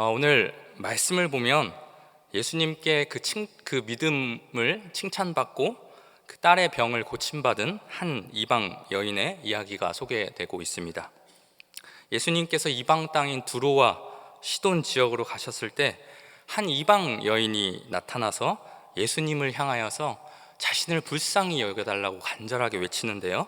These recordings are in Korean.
오늘 말씀을 보면 예수님께 그 믿음을 칭찬받고 그 딸의 병을 고침받은 한 이방 여인의 이야기가 소개되고 있습니다. 예수님께서 이방 땅인 두로와 시돈 지역으로 가셨을 때 한 이방 여인이 나타나서 예수님을 향하여서 자신을 불쌍히 여겨달라고 간절하게 외치는데요,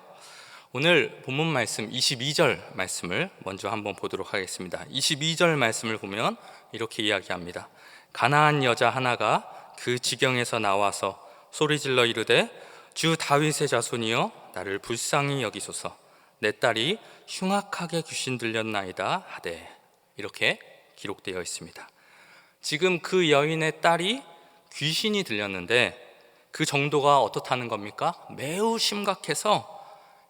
오늘 본문 말씀 22절 말씀을 먼저 한번 보도록 하겠습니다. 22절 말씀을 보면 이렇게 이야기합니다. 가나안 여자 하나가 그 지경에서 나와서 소리질러 이르되 주 다윗의 자손이여 나를 불쌍히 여기소서, 내 딸이 흉악하게 귀신 들렸나이다 하되, 이렇게 기록되어 있습니다. 지금 그 여인의 딸이 귀신이 들렸는데 그 정도가 어떻다는 겁니까? 매우 심각해서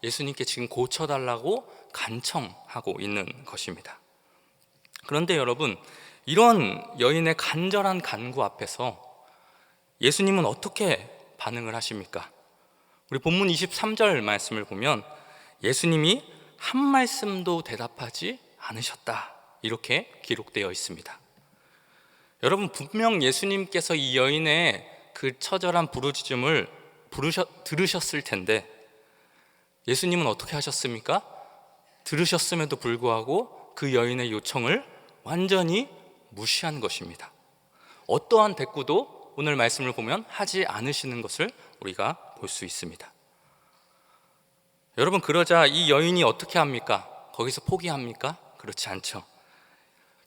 예수님께 지금 고쳐달라고 간청하고 있는 것입니다. 그런데 여러분, 이런 여인의 간절한 간구 앞에서 예수님은 어떻게 반응을 하십니까? 우리 본문 23절 말씀을 보면 예수님이 한 말씀도 대답하지 않으셨다, 이렇게 기록되어 있습니다. 여러분, 분명 예수님께서 이 여인의 그 처절한 부르짖음을 들으셨을 텐데 예수님은 어떻게 하셨습니까? 들으셨음에도 불구하고 그 여인의 요청을 완전히 무시한 것입니다. 어떠한 대꾸도 오늘 말씀을 보면 하지 않으시는 것을 우리가 볼 수 있습니다. 여러분, 그러자 이 여인이 어떻게 합니까? 거기서 포기합니까? 그렇지 않죠.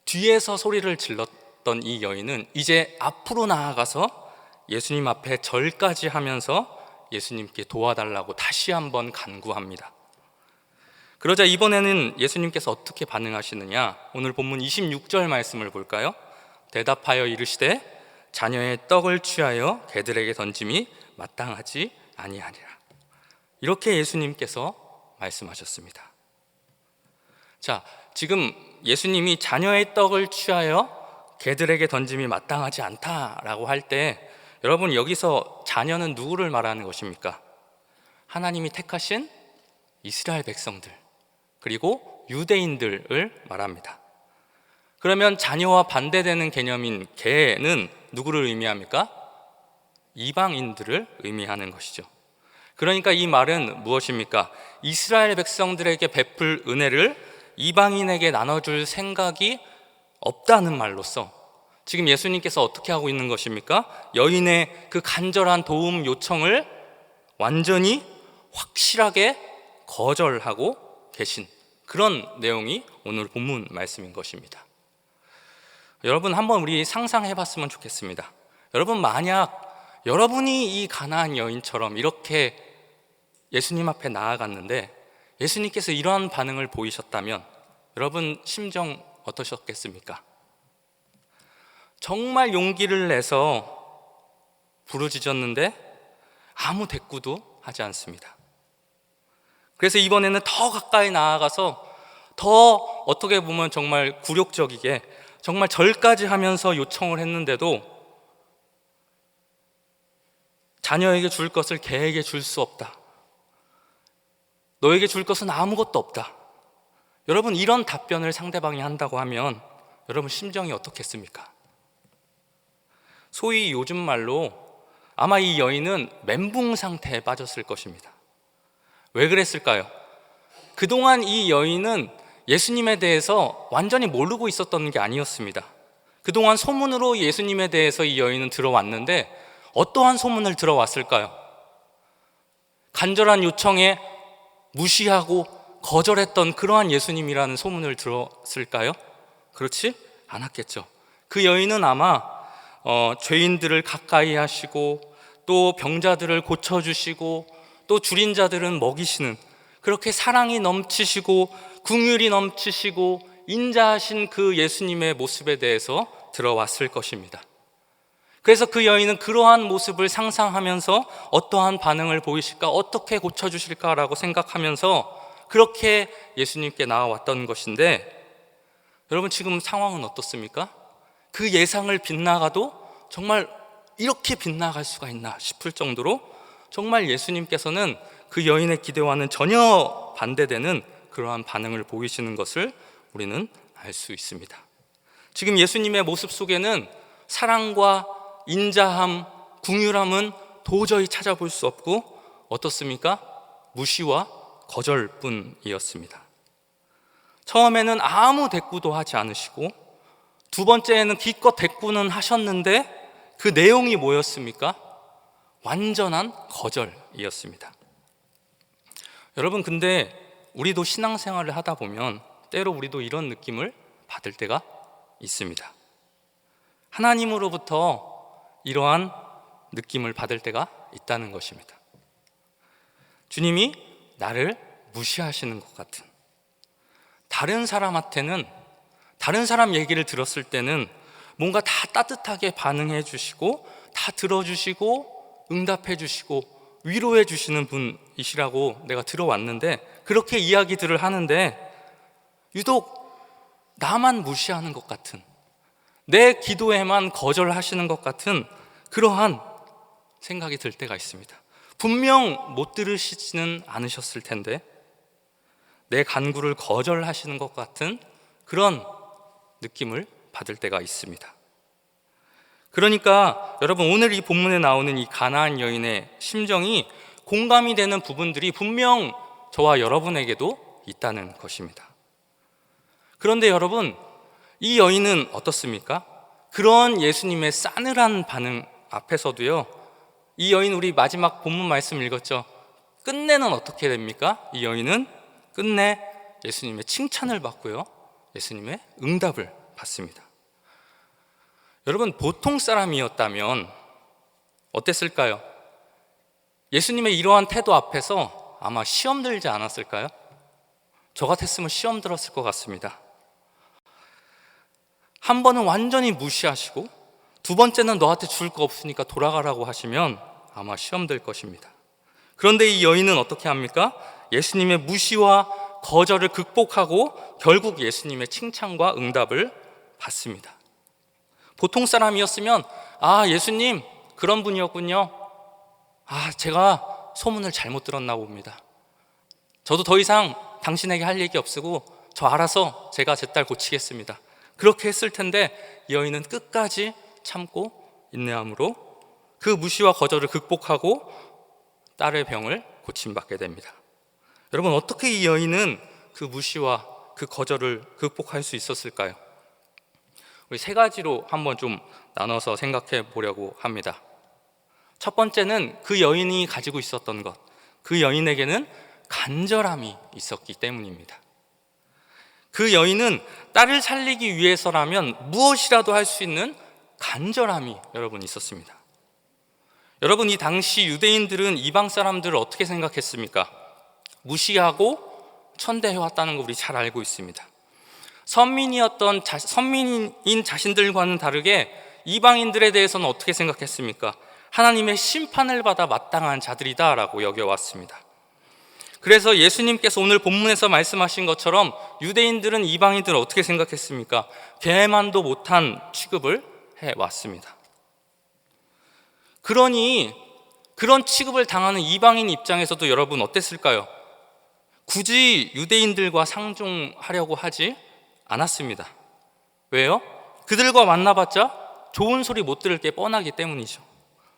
뒤에서 소리를 질렀던 이 여인은 이제 앞으로 나아가서 예수님 앞에 절까지 하면서 예수님께 도와달라고 다시 한번 간구합니다. 그러자 이번에는 예수님께서 어떻게 반응하시느냐, 오늘 본문 26절 말씀을 볼까요? 대답하여 이르시되 자녀의 떡을 취하여 개들에게 던짐이 마땅하지 아니하니라, 이렇게 예수님께서 말씀하셨습니다. 자, 지금 예수님이 자녀의 떡을 취하여 개들에게 던짐이 마땅하지 않다라고 할 때, 여러분, 여기서 자녀는 누구를 말하는 것입니까? 하나님이 택하신 이스라엘 백성들, 그리고 유대인들을 말합니다. 그러면 자녀와 반대되는 개념인 개는 누구를 의미합니까? 이방인들을 의미하는 것이죠. 그러니까 이 말은 무엇입니까? 이스라엘 백성들에게 베풀 은혜를 이방인에게 나눠줄 생각이 없다는 말로써 지금 예수님께서 어떻게 하고 있는 것입니까? 여인의 그 간절한 도움 요청을 완전히 확실하게 거절하고 계신 그런 내용이 오늘 본문 말씀인 것입니다. 여러분, 한번 우리 상상해 봤으면 좋겠습니다. 여러분, 만약 여러분이 이 가나안 여인처럼 이렇게 예수님 앞에 나아갔는데 예수님께서 이러한 반응을 보이셨다면 여러분 심정 어떠셨겠습니까? 정말 용기를 내서 부르짖었는데 아무 대꾸도 하지 않습니다. 그래서 이번에는 더 가까이 나아가서 더 어떻게 보면 정말 굴욕적이게 정말 절까지 하면서 요청을 했는데도 자녀에게 줄 것을 개에게 줄 수 없다, 너에게 줄 것은 아무것도 없다. 여러분, 이런 답변을 상대방이 한다고 하면 여러분 심정이 어떻겠습니까? 소위 요즘 말로 아마 이 여인은 멘붕 상태에 빠졌을 것입니다. 왜 그랬을까요? 그동안 이 여인은 예수님에 대해서 완전히 모르고 있었던 게 아니었습니다. 그동안 소문으로 예수님에 대해서 이 여인은 들어왔는데 어떠한 소문을 들어왔을까요? 간절한 요청에 무시하고 거절했던 그러한 예수님이라는 소문을 들었을까요? 그렇지 않았겠죠. 그 여인은 아마 죄인들을 가까이 하시고 또 병자들을 고쳐주시고 또 줄인 자들은 먹이시는, 그렇게 사랑이 넘치시고 긍휼이 넘치시고 인자하신 그 예수님의 모습에 대해서 들어왔을 것입니다. 그래서 그 여인은 그러한 모습을 상상하면서 어떠한 반응을 보이실까, 어떻게 고쳐주실까라고 생각하면서 그렇게 예수님께 나아왔던 것인데, 여러분 지금 상황은 어떻습니까? 그 예상을 빗나가도 정말 이렇게 빗나갈 수가 있나 싶을 정도로 정말 예수님께서는 그 여인의 기대와는 전혀 반대되는 그러한 반응을 보이시는 것을 우리는 알 수 있습니다. 지금 예수님의 모습 속에는 사랑과 인자함, 긍휼함은 도저히 찾아볼 수 없고 어떻습니까? 무시와 거절뿐이었습니다. 처음에는 아무 대꾸도 하지 않으시고 두 번째에는 기껏 대꾸는 하셨는데 그 내용이 뭐였습니까? 완전한 거절이었습니다. 여러분, 근데 우리도 신앙생활을 하다 보면 때로 우리도 이런 느낌을 받을 때가 있습니다. 하나님으로부터 이러한 느낌을 받을 때가 있다는 것입니다. 주님이 나를 무시하시는 것 같은, 다른 사람한테는, 다른 사람 얘기를 들었을 때는 뭔가 다 따뜻하게 반응해 주시고 다 들어주시고 응답해 주시고 위로해 주시는 분이시라고 내가 들어왔는데, 그렇게 이야기들을 하는데 유독 나만 무시하는 것 같은, 내 기도에만 거절하시는 것 같은 그러한 생각이 들 때가 있습니다. 분명 못 들으시지는 않으셨을 텐데 내 간구를 거절하시는 것 같은 그런 느낌을 받을 때가 있습니다. 그러니까 여러분, 오늘 이 본문에 나오는 이 가나안 여인의 심정이 공감이 되는 부분들이 분명 저와 여러분에게도 있다는 것입니다. 그런데 여러분, 이 여인은 어떻습니까? 그런 예수님의 싸늘한 반응 앞에서도요, 이 여인, 우리 마지막 본문 말씀 읽었죠? 끝내는 어떻게 됩니까? 이 여인은 끝내 예수님의 칭찬을 받고요, 예수님의 응답을 받습니다. 여러분, 보통 사람이었다면 어땠을까요? 예수님의 이러한 태도 앞에서 아마 시험 들지 않았을까요? 저 같았으면 시험 들었을 것 같습니다. 한 번은 완전히 무시하시고 두 번째는 너한테 줄 거 없으니까 돌아가라고 하시면 아마 시험 될 것입니다. 그런데 이 여인은 어떻게 합니까? 예수님의 무시와 거절을 극복하고 결국 예수님의 칭찬과 응답을 받습니다. 보통 사람이었으면 예수님 그런 분이었군요. 제가 소문을 잘못 들었나 봅니다. 저도 더 이상 당신에게 할 얘기 없으고 저 알아서 제가 제 딸 고치겠습니다. 그렇게 했을 텐데 이 여인은 끝까지 참고 인내함으로 그 무시와 거절을 극복하고 딸의 병을 고침받게 됩니다. 여러분, 어떻게 이 여인은 그 무시와 그 거절을 극복할 수 있었을까요? 우리 세 가지로 한번 좀 나눠서 생각해 보려고 합니다. 첫 번째는 그 여인이 가지고 있었던 것, 그 여인에게는 간절함이 있었기 때문입니다. 그 여인은 딸을 살리기 위해서라면 무엇이라도 할 수 있는 간절함이 여러분 있었습니다. 여러분, 이 당시 유대인들은 이방 사람들을 어떻게 생각했습니까? 무시하고 천대해왔다는 거 우리 잘 알고 있습니다. 선민인 자신들과는 다르게 이방인들에 대해서는 어떻게 생각했습니까? 하나님의 심판을 받아 마땅한 자들이다라고 여겨왔습니다. 그래서 예수님께서 오늘 본문에서 말씀하신 것처럼 유대인들은 이방인들을 어떻게 생각했습니까? 개만도 못한 취급을 해왔습니다. 그러니 그런 취급을 당하는 이방인 입장에서도 여러분 어땠을까요? 굳이 유대인들과 상종하려고 하지 않았습니다. 왜요? 그들과 만나봤자 좋은 소리 못 들을 게 뻔하기 때문이죠.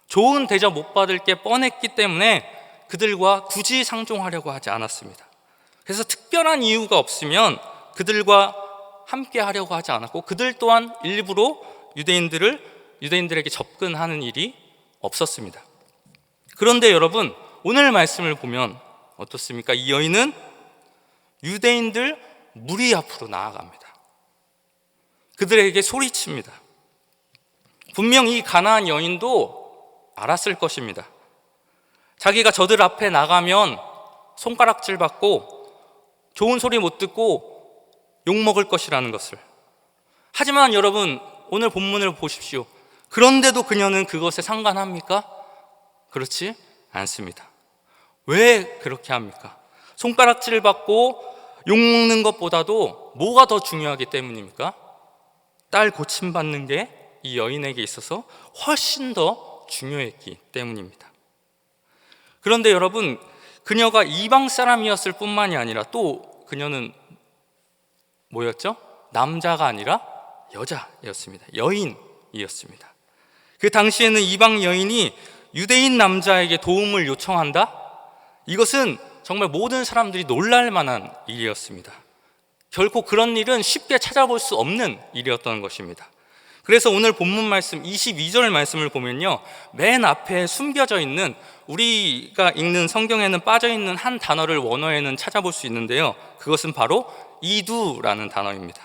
좋은 대접 못 받을 게 뻔했기 때문에 그들과 굳이 상종하려고 하지 않았습니다. 그래서 특별한 이유가 없으면 그들과 함께 하려고 하지 않았고, 그들 또한 일부러 유대인들에게 접근하는 일이 없었습니다. 그런데 여러분, 오늘 말씀을 보면 어떻습니까? 이 여인은 유대인들 무리 앞으로 나아갑니다. 그들에게 소리칩니다. 분명 이 가나안 여인도 알았을 것입니다. 자기가 저들 앞에 나가면 손가락질 받고 좋은 소리 못 듣고 욕먹을 것이라는 것을. 하지만 여러분, 오늘 본문을 보십시오. 그런데도 그녀는 그것에 상관합니까? 그렇지 않습니다. 왜 그렇게 합니까? 손가락질 받고 욕먹는 것보다도 뭐가 더 중요하기 때문입니까? 딸 고침받는 게 이 여인에게 있어서 훨씬 더 중요했기 때문입니다. 그런데 여러분, 그녀가 이방 사람이었을 뿐만이 아니라 또 그녀는 뭐였죠? 남자가 아니라 여자였습니다. 여인이었습니다. 그 당시에는 이방 여인이 유대인 남자에게 도움을 요청한다? 이것은 정말 모든 사람들이 놀랄 만한 일이었습니다. 결코 그런 일은 쉽게 찾아볼 수 없는 일이었던 것입니다. 그래서 오늘 본문 말씀 22절 말씀을 보면요, 맨 앞에 숨겨져 있는, 우리가 읽는 성경에는 빠져 있는 한 단어를 원어에는 찾아볼 수 있는데요, 그것은 바로 이두라는 단어입니다.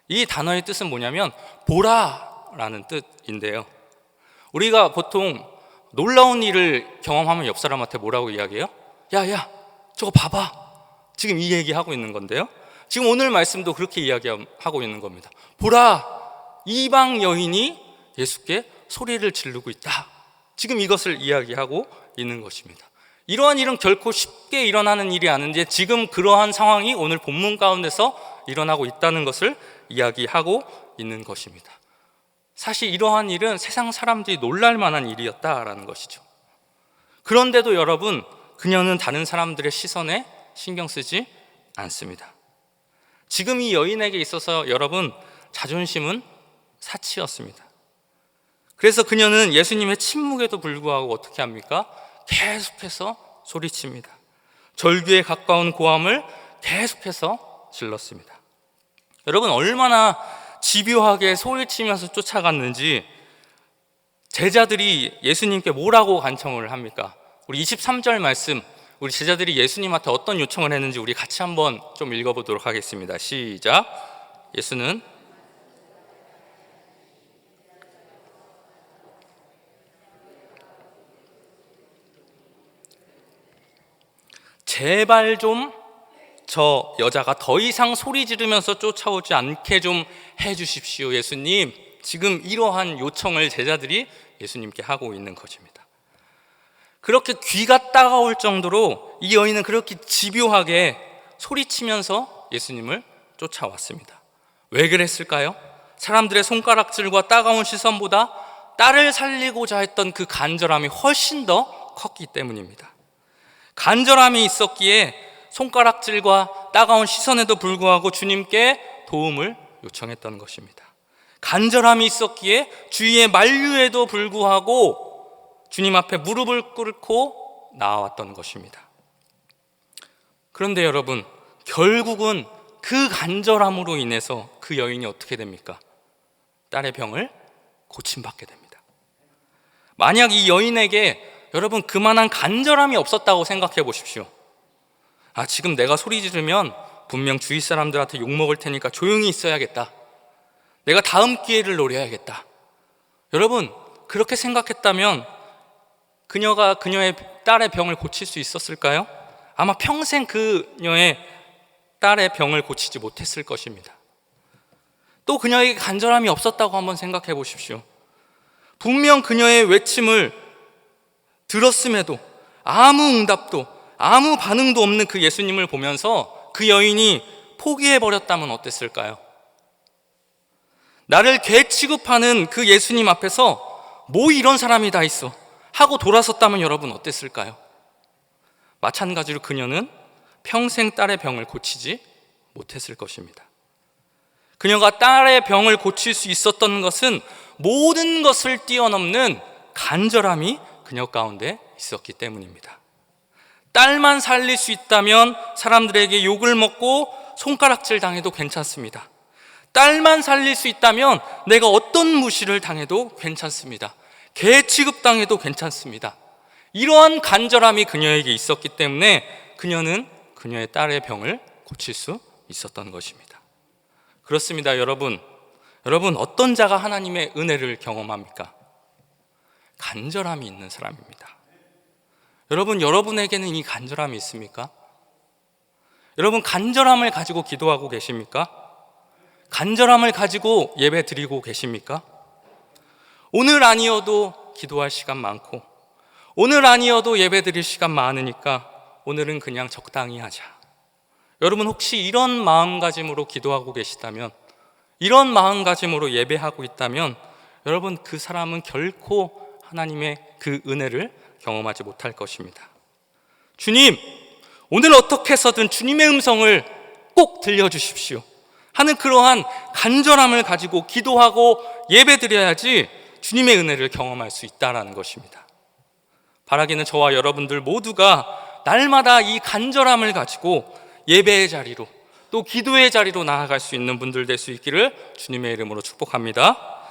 이 단어의 뜻은 뭐냐면 보라라는 뜻인데요, 우리가 보통 놀라운 일을 경험하면 옆 사람한테 뭐라고 이야기해요? 야, 저거 봐봐. 지금 이 얘기하고 있는 건데요, 지금 오늘 말씀도 그렇게 이야기하고 있는 겁니다. 보라, 이방 여인이 예수께 소리를 지르고 있다. 지금 이것을 이야기하고 있는 것입니다. 이러한 일은 결코 쉽게 일어나는 일이 아닌데 지금 그러한 상황이 오늘 본문 가운데서 일어나고 있다는 것을 이야기하고 있는 것입니다. 사실 이러한 일은 세상 사람들이 놀랄 만한 일이었다라는 것이죠. 그런데도 여러분, 그녀는 다른 사람들의 시선에 신경 쓰지 않습니다. 지금 이 여인에게 있어서 여러분, 자존심은 사치였습니다. 그래서 그녀는 예수님의 침묵에도 불구하고 어떻게 합니까? 계속해서 소리칩니다. 절규에 가까운 고함을 계속해서 질렀습니다. 여러분, 얼마나 집요하게 소리치면서 쫓아갔는지 제자들이 예수님께 뭐라고 간청을 합니까? 우리 23절 말씀, 우리 제자들이 예수님한테 어떤 요청을 했는지 우리 같이 한번 좀 읽어보도록 하겠습니다. 시작. 예수는 제발 좀 저 여자가 더 이상 소리 지르면서 쫓아오지 않게 좀 해주십시오. 예수님, 지금 이러한 요청을 제자들이 예수님께 하고 있는 것입니다. 그렇게 귀가 따가울 정도로 이 여인은 그렇게 집요하게 소리치면서 예수님을 쫓아왔습니다. 왜 그랬을까요? 사람들의 손가락질과 따가운 시선보다 딸을 살리고자 했던 그 간절함이 훨씬 더 컸기 때문입니다. 간절함이 있었기에 손가락질과 따가운 시선에도 불구하고 주님께 도움을 요청했던 것입니다. 간절함이 있었기에 주위의 만류에도 불구하고 주님 앞에 무릎을 꿇고 나아왔던 것입니다. 그런데 여러분, 결국은 그 간절함으로 인해서 그 여인이 어떻게 됩니까? 딸의 병을 고침받게 됩니다. 만약 이 여인에게 여러분 그만한 간절함이 없었다고 생각해 보십시오. 지금 내가 소리 지르면 분명 주위 사람들한테 욕먹을 테니까 조용히 있어야겠다. 내가 다음 기회를 노려야겠다. 여러분, 그렇게 생각했다면 그녀가 그녀의 딸의 병을 고칠 수 있었을까요? 아마 평생 그녀의 딸의 병을 고치지 못했을 것입니다. 또 그녀에게 간절함이 없었다고 한번 생각해 보십시오. 분명 그녀의 외침을 들었음에도 아무 응답도 아무 반응도 없는 그 예수님을 보면서 그 여인이 포기해버렸다면 어땠을까요? 나를 개 취급하는 그 예수님 앞에서 뭐 이런 사람이 다 있어 하고 돌아섰다면 여러분 어땠을까요? 마찬가지로 그녀는 평생 딸의 병을 고치지 못했을 것입니다. 그녀가 딸의 병을 고칠 수 있었던 것은 모든 것을 뛰어넘는 간절함이 그녀 가운데 있었기 때문입니다. 딸만 살릴 수 있다면 사람들에게 욕을 먹고 손가락질 당해도 괜찮습니다. 딸만 살릴 수 있다면 내가 어떤 무시를 당해도 괜찮습니다. 개 취급당해도 괜찮습니다. 이러한 간절함이 그녀에게 있었기 때문에 그녀는 그녀의 딸의 병을 고칠 수 있었던 것입니다. 그렇습니다. 여러분 어떤 자가 하나님의 은혜를 경험합니까? 간절함이 있는 사람입니다. 여러분에게는 이 간절함이 있습니까? 여러분, 간절함을 가지고 기도하고 계십니까? 간절함을 가지고 예배 드리고 계십니까? 오늘 아니어도 기도할 시간 많고 오늘 아니어도 예배 드릴 시간 많으니까 오늘은 그냥 적당히 하자. 여러분, 혹시 이런 마음가짐으로 기도하고 계시다면, 이런 마음가짐으로 예배하고 있다면 여러분, 그 사람은 결코 하나님의 그 은혜를 경험하지 못할 것입니다. 주님, 오늘 어떻게 해서든 주님의 음성을 꼭 들려주십시오. 하는 그러한 간절함을 가지고 기도하고 예배드려야지 주님의 은혜를 경험할 수 있다는 것입니다. 바라기는 저와 여러분들 모두가 날마다 이 간절함을 가지고 예배의 자리로 또 기도의 자리로 나아갈 수 있는 분들 될 수 있기를 주님의 이름으로 축복합니다.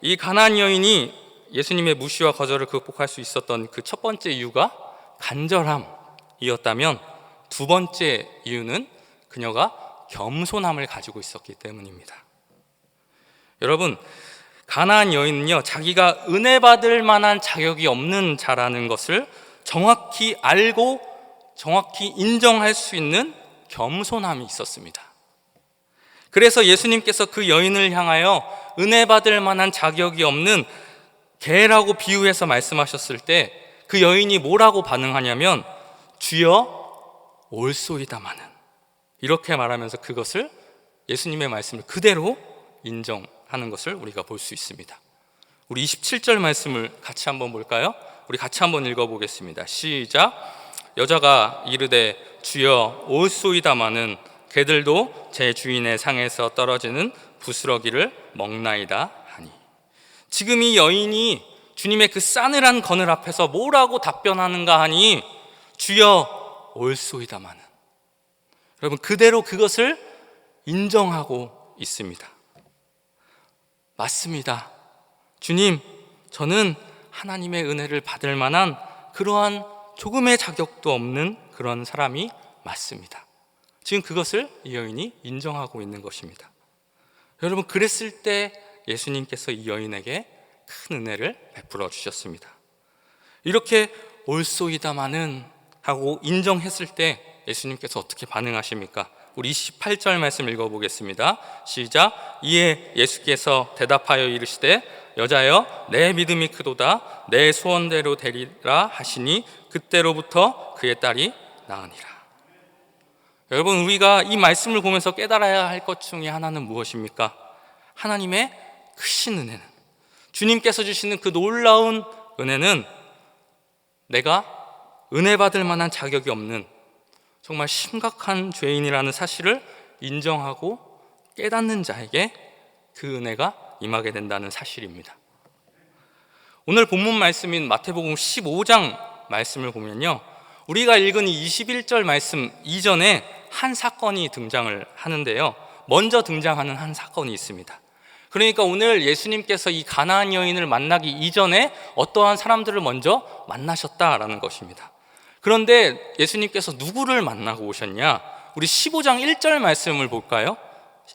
이 가나안 여인이 예수님의 무시와 거절을 극복할 수 있었던 그 첫 번째 이유가 간절함이었다면, 두 번째 이유는 그녀가 겸손함을 가지고 있었기 때문입니다. 여러분, 가나안 여인은요, 자기가 은혜 받을 만한 자격이 없는 자라는 것을 정확히 알고 정확히 인정할 수 있는 겸손함이 있었습니다. 그래서 예수님께서 그 여인을 향하여 은혜 받을 만한 자격이 없는 개라고 비유해서 말씀하셨을 때 그 여인이 뭐라고 반응하냐면 주여 올소이다마는, 이렇게 말하면서 그것을 예수님의 말씀을 그대로 인정하는 것을 우리가 볼 수 있습니다. 우리 27절 말씀을 같이 한번 볼까요? 우리 같이 한번 읽어보겠습니다. 시작. 여자가 이르되 주여 올소이다마는 개들도 제 주인의 상에서 떨어지는 부스러기를 먹나이다 하니. 지금 이 여인이 주님의 그 싸늘한 거늘 앞에서 뭐라고 답변하는가 하니 주여 올소이다마는, 여러분 그대로 그것을 인정하고 있습니다. 맞습니다. 주님, 저는 하나님의 은혜를 받을 만한 그러한 조금의 자격도 없는 그런 사람이 맞습니다. 지금 그것을 이 여인이 인정하고 있는 것입니다. 여러분, 그랬을 때 예수님께서 이 여인에게 큰 은혜를 베풀어 주셨습니다. 이렇게 올소이다마는 하고 인정했을 때 예수님께서 어떻게 반응하십니까? 우리 28절 말씀 읽어보겠습니다. 시작. 이에 예수께서 대답하여 이르시되 여자여 내 믿음이 크도다, 내 소원대로 되리라 하시니 그때로부터 그의 딸이 나으니라. 여러분, 우리가 이 말씀을 보면서 깨달아야 할 것 중에 하나는 무엇입니까? 하나님의 크신 은혜는, 주님께서 주시는 그 놀라운 은혜는 내가 은혜 받을 만한 자격이 없는 정말 심각한 죄인이라는 사실을 인정하고 깨닫는 자에게 그 은혜가 임하게 된다는 사실입니다. 오늘 본문 말씀인 마태복음 15장 말씀을 보면요, 우리가 읽은 이 21절 말씀 이전에 한 사건이 등장을 하는데요, 먼저 등장하는 한 사건이 있습니다. 그러니까 오늘 예수님께서 이 가나안 여인을 만나기 이전에 어떠한 사람들을 먼저 만나셨다라는 것입니다. 그런데 예수님께서 누구를 만나고 오셨냐? 우리 15장 1절 말씀을 볼까요?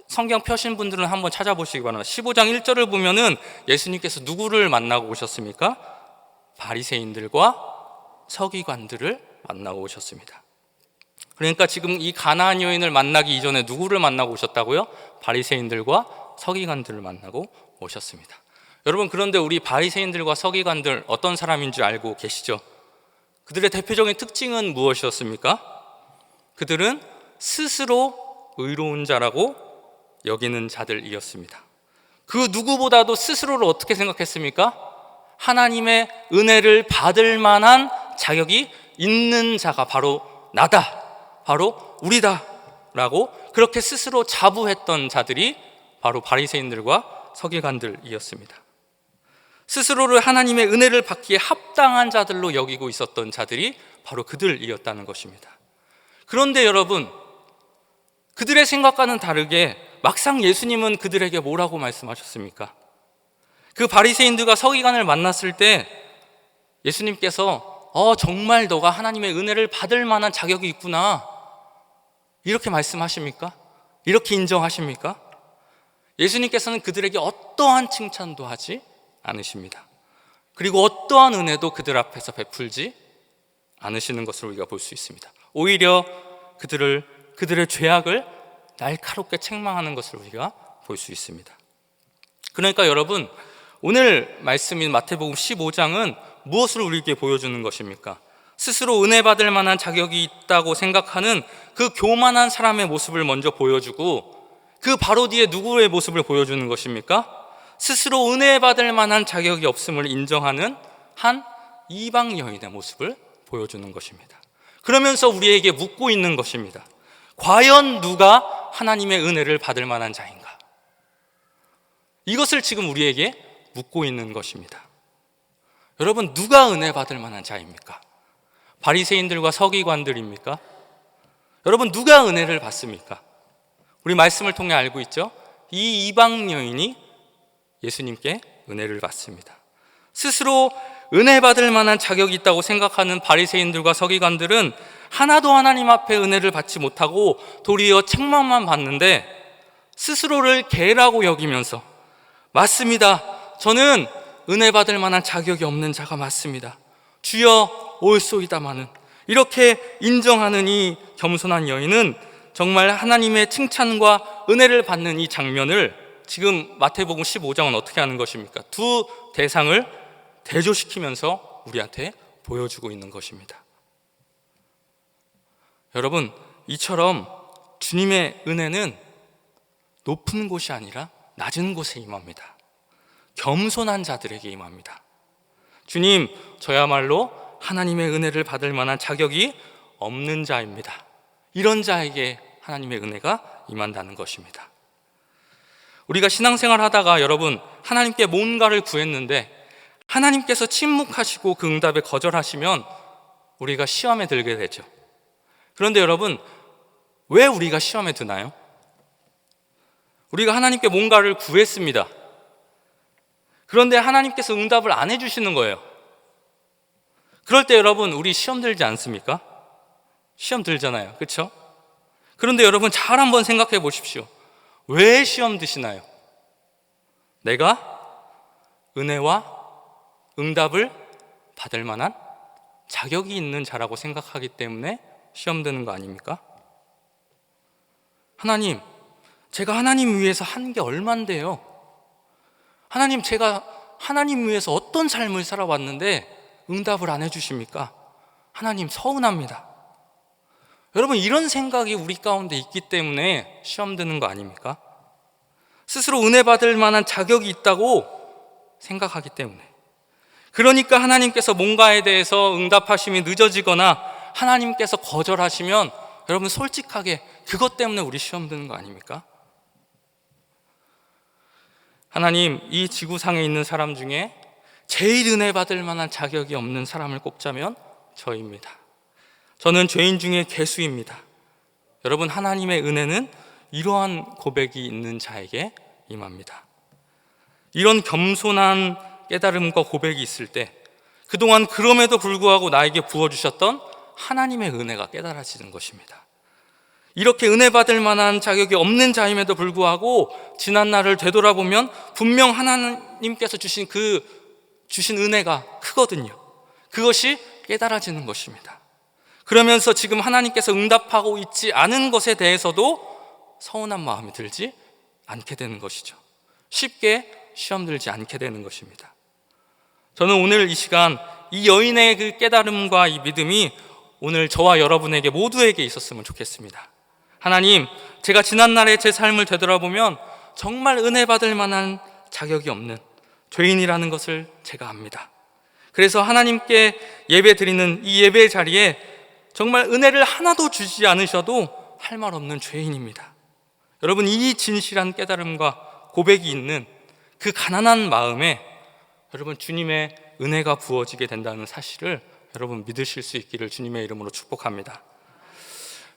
성경 펴신 분들은 한번 찾아보시기 바랍니다. 15장 1절을 보면은 예수님께서 누구를 만나고 오셨습니까? 바리새인들과 서기관들을 만나고 오셨습니다. 그러니까 지금 이 가나안 여인을 만나기 이전에 누구를 만나고 오셨다고요? 바리새인들과 서기관들을 만나고 오셨습니다. 여러분, 그런데 우리 바리새인들과 서기관들 어떤 사람인 줄 알고 계시죠? 그들의 대표적인 특징은 무엇이었습니까? 그들은 스스로 의로운 자라고 여기는 자들이었습니다. 그 누구보다도 스스로를 어떻게 생각했습니까? 하나님의 은혜를 받을 만한 자격이 있는 자가 바로 나다, 바로 우리다 라고 그렇게 스스로 자부했던 자들이 바로 바리새인들과 서기관들이었습니다. 스스로를 하나님의 은혜를 받기에 합당한 자들로 여기고 있었던 자들이 바로 그들이었다는 것입니다. 그런데 여러분, 그들의 생각과는 다르게 막상 예수님은 그들에게 뭐라고 말씀하셨습니까? 그 바리새인들과 서기관을 만났을 때 예수님께서 정말 너가 하나님의 은혜를 받을 만한 자격이 있구나, 이렇게 말씀하십니까? 이렇게 인정하십니까? 예수님께서는 그들에게 어떠한 칭찬도 하지 않으십니다. 그리고 어떠한 은혜도 그들 앞에서 베풀지 않으시는 것을 우리가 볼 수 있습니다. 오히려 그들의 죄악을 날카롭게 책망하는 것을 우리가 볼 수 있습니다. 그러니까 여러분, 오늘 말씀인 마태복음 15장은 무엇을 우리에게 보여주는 것입니까? 스스로 은혜 받을 만한 자격이 있다고 생각하는 그 교만한 사람의 모습을 먼저 보여주고, 그 바로 뒤에 누구의 모습을 보여주는 것입니까? 스스로 은혜 받을 만한 자격이 없음을 인정하는 한 이방 여인의 모습을 보여주는 것입니다. 그러면서 우리에게 묻고 있는 것입니다. 과연 누가 하나님의 은혜를 받을 만한 자인가? 이것을 지금 우리에게 묻고 있는 것입니다. 여러분, 누가 은혜 받을 만한 자입니까? 바리새인들과 서기관들입니까? 여러분, 누가 은혜를 받습니까? 우리 말씀을 통해 알고 있죠? 이 이방 여인이 예수님께 은혜를 받습니다. 스스로 은혜 받을 만한 자격이 있다고 생각하는 바리새인들과 서기관들은 하나도 하나님 앞에 은혜를 받지 못하고 도리어 책망만 받는데 스스로를 개라고 여기면서 맞습니다. 저는 은혜 받을 만한 자격이 없는 자가 맞습니다. 주여 옳소이다마는 이렇게 인정하는 이 겸손한 여인은 정말 하나님의 칭찬과 은혜를 받는 이 장면을 지금 마태복음 15장은 어떻게 하는 것입니까? 두 대상을 대조시키면서 우리한테 보여주고 있는 것입니다. 여러분, 이처럼 주님의 은혜는 높은 곳이 아니라 낮은 곳에 임합니다. 겸손한 자들에게 임합니다. 주님, 저야말로 하나님의 은혜를 받을 만한 자격이 없는 자입니다. 이런 자에게 하나님의 은혜가 임한다는 것입니다. 우리가 신앙생활 하다가 여러분, 하나님께 뭔가를 구했는데 하나님께서 침묵하시고 그 응답에 거절하시면 우리가 시험에 들게 되죠. 그런데 여러분, 왜 우리가 시험에 드나요? 우리가 하나님께 뭔가를 구했습니다. 그런데 하나님께서 응답을 안 해주시는 거예요. 그럴 때 여러분, 우리 시험 들지 않습니까? 시험 들잖아요. 그렇죠? 그런데 여러분, 잘 한번 생각해 보십시오. 왜 시험 드시나요? 내가 은혜와 응답을 받을 만한 자격이 있는 자라고 생각하기 때문에 시험 드는 거 아닙니까? 하나님, 제가 하나님 위해서 한 게 얼만데요? 하나님, 제가 하나님 위해서 어떤 삶을 살아왔는데 응답을 안 해주십니까? 하나님, 서운합니다. 여러분, 이런 생각이 우리 가운데 있기 때문에 시험 드는 거 아닙니까? 스스로 은혜 받을 만한 자격이 있다고 생각하기 때문에. 그러니까 하나님께서 뭔가에 대해서 응답하심이 늦어지거나 하나님께서 거절하시면 여러분, 솔직하게 그것 때문에 우리 시험 드는 거 아닙니까? 하나님, 이 지구상에 있는 사람 중에 제일 은혜 받을 만한 자격이 없는 사람을 꼽자면 저입니다. 저는 죄인 중에 괴수입니다. 여러분, 하나님의 은혜는 이러한 고백이 있는 자에게 임합니다. 이런 겸손한 깨달음과 고백이 있을 때 그동안 그럼에도 불구하고 나에게 부어주셨던 하나님의 은혜가 깨달아지는 것입니다. 이렇게 은혜 받을 만한 자격이 없는 자임에도 불구하고 지난 날을 되돌아보면 분명 하나님께서 주신 은혜가 크거든요. 그것이 깨달아지는 것입니다. 그러면서 지금 하나님께서 응답하고 있지 않은 것에 대해서도 서운한 마음이 들지 않게 되는 것이죠. 쉽게 시험 들지 않게 되는 것입니다. 저는 오늘 이 시간 이 여인의 그 깨달음과 이 믿음이 오늘 저와 여러분에게 모두에게 있었으면 좋겠습니다. 하나님, 제가 지난날의 제 삶을 되돌아보면 정말 은혜 받을 만한 자격이 없는 죄인이라는 것을 제가 압니다. 그래서 하나님께 예배 드리는 이 예배 자리에 정말 은혜를 하나도 주지 않으셔도 할 말 없는 죄인입니다. 여러분, 이 진실한 깨달음과 고백이 있는 그 가난한 마음에 여러분, 주님의 은혜가 부어지게 된다는 사실을 여러분 믿으실 수 있기를 주님의 이름으로 축복합니다.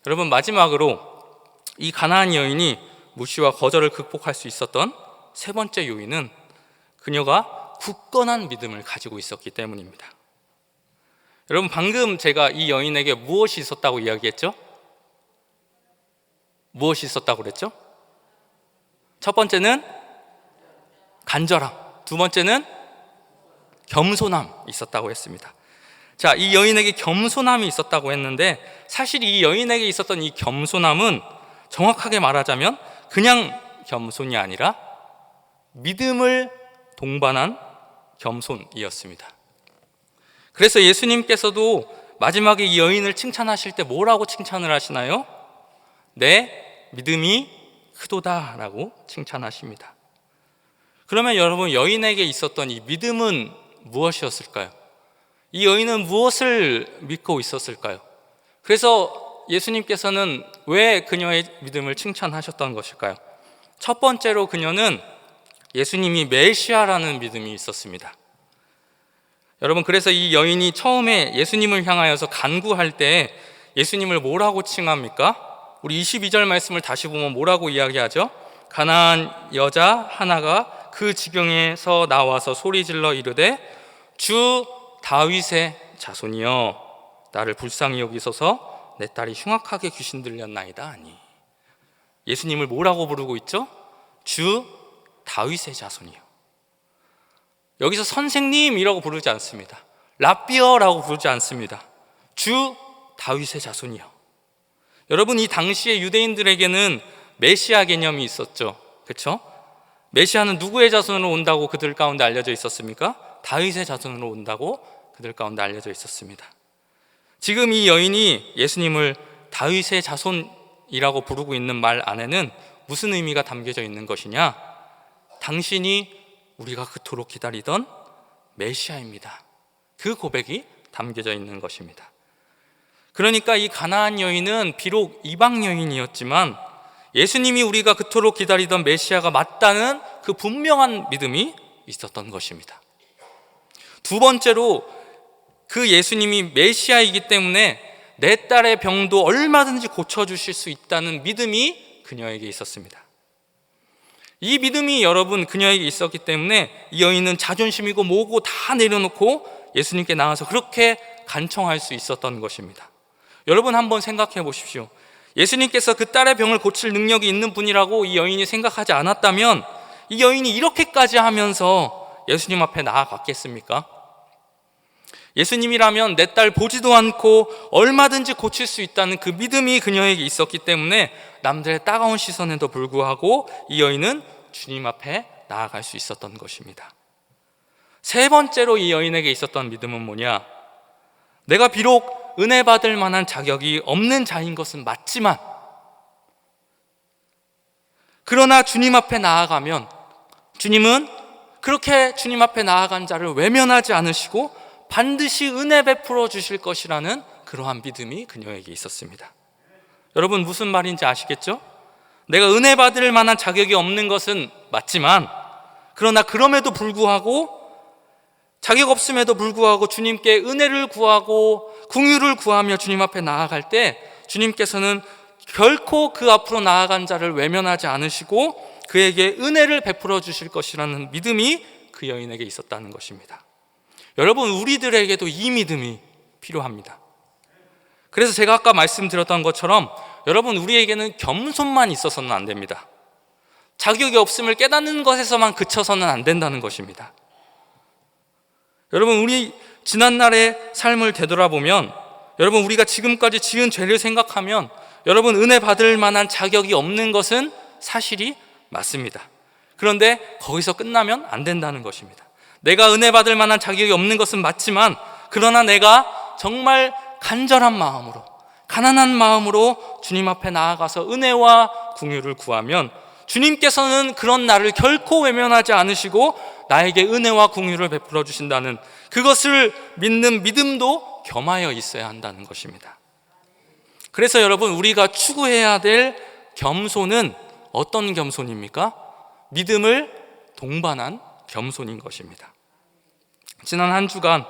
여러분, 마지막으로 이 가나안 여인이 무시와 거절을 극복할 수 있었던 세 번째 요인은 그녀가 굳건한 믿음을 가지고 있었기 때문입니다. 여러분, 방금 제가 이 여인에게 무엇이 있었다고 이야기했죠? 무엇이 있었다고 그랬죠? 첫 번째는 간절함, 두 번째는 겸손함이 있었다고 했습니다. 자, 이 여인에게 겸손함이 있었다고 했는데 사실 이 여인에게 있었던 이 겸손함은 정확하게 말하자면 그냥 겸손이 아니라 믿음을 동반한 겸손이었습니다. 그래서 예수님께서도 마지막에 이 여인을 칭찬하실 때 뭐라고 칭찬을 하시나요? 내 믿음이 크도다라고 칭찬하십니다. 그러면 여러분, 여인에게 있었던 이 믿음은 무엇이었을까요? 이 여인은 무엇을 믿고 있었을까요? 그래서 예수님께서는 왜 그녀의 믿음을 칭찬하셨던 것일까요? 첫 번째로 그녀는 예수님이 메시아라는 믿음이 있었습니다. 여러분, 그래서 이 여인이 처음에 예수님을 향하여서 간구할 때 예수님을 뭐라고 칭합니까? 우리 22절 말씀을 다시 보면 뭐라고 이야기하죠? 가나안 여자 하나가 그 지경에서 나와서 소리질러 이르되 주 다윗의 자손이여 나를 불쌍히 여기소서 내 딸이 흉악하게 귀신 들렸나이다 하니. 예수님을 뭐라고 부르고 있죠? 주 다윗의 자손이요. 여기서 선생님이라고 부르지 않습니다. 랍비어라고 부르지 않습니다. 주 다윗의 자손이요. 여러분, 이 당시에 유대인들에게는 메시아 개념이 있었죠. 그렇죠? 메시아는 누구의 자손으로 온다고 그들 가운데 알려져 있었습니까? 다윗의 자손으로 온다고 그들 가운데 알려져 있었습니다. 지금 이 여인이 예수님을 다윗의 자손이라고 부르고 있는 말 안에는 무슨 의미가 담겨져 있는 것이냐? 당신이 우리가 그토록 기다리던 메시아입니다. 그 고백이 담겨져 있는 것입니다. 그러니까 이 가나안 여인은 비록 이방 여인이었지만 예수님이 우리가 그토록 기다리던 메시아가 맞다는 그 분명한 믿음이 있었던 것입니다. 두 번째로 그 예수님이 메시아이기 때문에 내 딸의 병도 얼마든지 고쳐주실 수 있다는 믿음이 그녀에게 있었습니다. 이 믿음이 여러분 그녀에게 있었기 때문에 이 여인은 자존심이고 뭐고 다 내려놓고 예수님께 나와서 그렇게 간청할 수 있었던 것입니다. 여러분 한번 생각해 보십시오. 예수님께서 그 딸의 병을 고칠 능력이 있는 분이라고 이 여인이 생각하지 않았다면 이 여인이 이렇게까지 하면서 예수님 앞에 나아갔겠습니까? 예수님이라면 내 딸 보지도 않고 얼마든지 고칠 수 있다는 그 믿음이 그녀에게 있었기 때문에 남들의 따가운 시선에도 불구하고 이 여인은 주님 앞에 나아갈 수 있었던 것입니다. 세 번째로 이 여인에게 있었던 믿음은 뭐냐? 내가 비록 은혜 받을 만한 자격이 없는 자인 것은 맞지만 그러나 주님 앞에 나아가면 주님은 그렇게 주님 앞에 나아간 자를 외면하지 않으시고 반드시 은혜 베풀어 주실 것이라는 그러한 믿음이 그녀에게 있었습니다. 여러분 무슨 말인지 아시겠죠? 내가 은혜 받을 만한 자격이 없는 것은 맞지만 그러나 그럼에도 불구하고 자격 없음에도 불구하고 주님께 은혜를 구하고 긍휼을 구하며 주님 앞에 나아갈 때 주님께서는 결코 그 앞으로 나아간 자를 외면하지 않으시고 그에게 은혜를 베풀어 주실 것이라는 믿음이 그 여인에게 있었다는 것입니다. 여러분 우리들에게도 이 믿음이 필요합니다. 그래서 제가 아까 말씀드렸던 것처럼 여러분 우리에게는 겸손만 있어서는 안 됩니다. 자격이 없음을 깨닫는 것에서만 그쳐서는 안 된다는 것입니다. 여러분 우리 지난날의 삶을 되돌아보면 여러분 우리가 지금까지 지은 죄를 생각하면 여러분 은혜 받을 만한 자격이 없는 것은 사실이 맞습니다. 그런데 거기서 끝나면 안 된다는 것입니다. 내가 은혜 받을 만한 자격이 없는 것은 맞지만 그러나 내가 정말 간절한 마음으로 가난한 마음으로 주님 앞에 나아가서 은혜와 긍휼을 구하면 주님께서는 그런 나를 결코 외면하지 않으시고 나에게 은혜와 긍휼을 베풀어 주신다는 그것을 믿는 믿음도 겸하여 있어야 한다는 것입니다. 그래서 여러분 우리가 추구해야 될 겸손은 어떤 겸손입니까? 믿음을 동반한 겸손인 것입니다. 지난 한 주간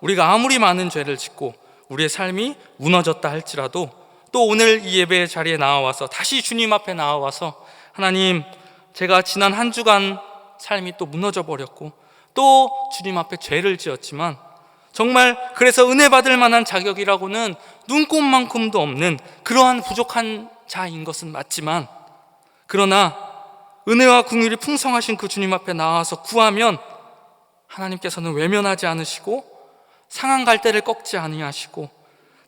우리가 아무리 많은 죄를 짓고 우리의 삶이 무너졌다 할지라도 또 오늘 이 예배 자리에 나와서 다시 주님 앞에 나와서 하나님 제가 지난 한 주간 삶이 또 무너져 버렸고 또 주님 앞에 죄를 지었지만 정말 그래서 은혜 받을 만한 자격이라고는 눈꼽만큼도 없는 그러한 부족한 자인 것은 맞지만 그러나 은혜와 긍휼이 풍성하신 그 주님 앞에 나와서 구하면 하나님께서는 외면하지 않으시고 상한 갈대를 꺾지 아니하시고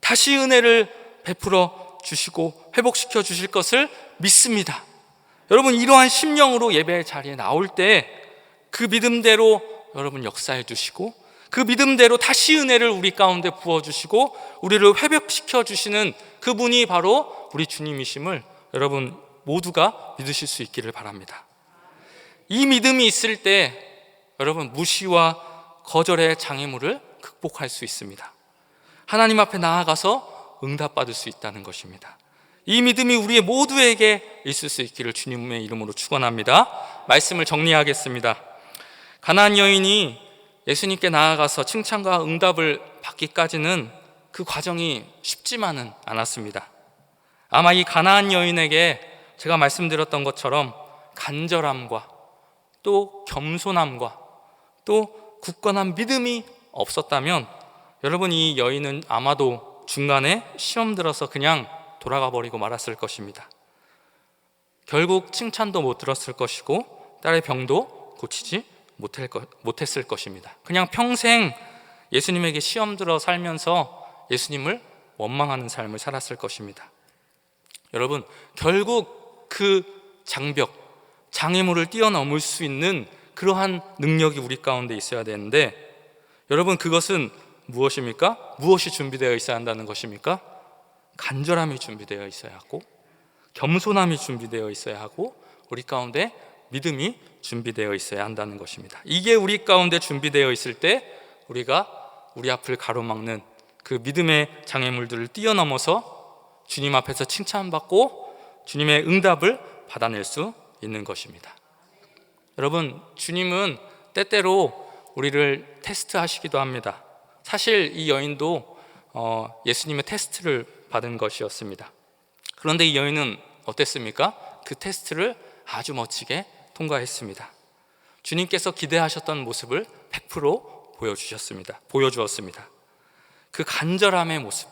다시 은혜를 베풀어 주시고 회복시켜 주실 것을 믿습니다. 여러분 이러한 심령으로 예배 자리에 나올 때 그 믿음대로 여러분 역사해 주시고 그 믿음대로 다시 은혜를 우리 가운데 부어주시고 우리를 회복시켜 주시는 그분이 바로 우리 주님이심을 여러분 모두가 믿으실 수 있기를 바랍니다. 이 믿음이 있을 때 여러분 무시와 거절의 장애물을 극복할 수 있습니다. 하나님 앞에 나아가서 응답받을 수 있다는 것입니다. 이 믿음이 우리 모두에게 있을 수 있기를 주님의 이름으로 축원합니다. 말씀을 정리하겠습니다. 가나안 여인이 예수님께 나아가서 칭찬과 응답을 받기까지는 그 과정이 쉽지만은 않았습니다. 아마 이 가나안 여인에게 제가 말씀드렸던 것처럼 간절함과 또 겸손함과 또 굳건한 믿음이 없었다면 여러분, 이 여인은 아마도 중간에 시험 들어서 그냥 돌아가 버리고 말았을 것입니다. 결국 칭찬도 못 들었을 것이고 딸의 병도 고치지 못했을 것입니다. 그냥 평생 예수님에게 시험 들어 살면서 예수님을 원망하는 삶을 살았을 것입니다. 여러분, 결국 그 장애물을 뛰어넘을 수 있는 그러한 능력이 우리 가운데 있어야 되는데, 여러분, 그것은 무엇입니까? 무엇이 준비되어 있어야 한다는 것입니까? 간절함이 준비되어 있어야 하고, 겸손함이 준비되어 있어야 하고, 우리 가운데 믿음이 준비되어 있어야 한다는 것입니다. 이게 우리 가운데 준비되어 있을 때 우리가 우리 앞을 가로막는 그 믿음의 장애물들을 뛰어넘어서 주님 앞에서 칭찬받고 주님의 응답을 받아낼 수 있는 것입니다. 여러분, 주님은 때때로 우리를 테스트하시기도 합니다. 사실 이 여인도 예수님의 테스트를 받은 것이었습니다. 그런데 이 여인은 어땠습니까? 그 테스트를 아주 멋지게 통과했습니다. 주님께서 기대하셨던 모습을 100% 보여주었습니다. 그 간절함의 모습,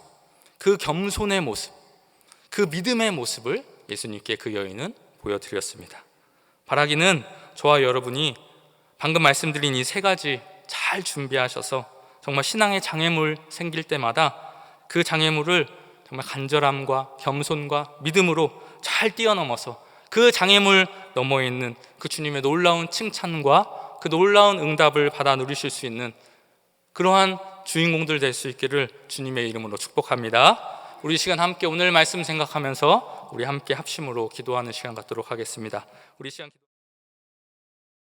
그 겸손의 모습, 그 믿음의 모습을 예수님께 그 여인은 보여드렸습니다. 바라기는 저와 여러분이 방금 말씀드린 이 세 가지 잘 준비하셔서 정말 신앙의 장애물 생길 때마다 그 장애물을 정말 간절함과 겸손과 믿음으로 잘 뛰어넘어서 그 장애물 너머에 있는 그 주님의 놀라운 칭찬과 그 놀라운 응답을 받아 누리실 수 있는 그러한 주인공들 될 수 있기를 주님의 이름으로 축복합니다. 우리 시간 함께 오늘 말씀 생각하면서 우리 함께 합심으로 기도하는 시간 갖도록 하겠습니다. 우리 시간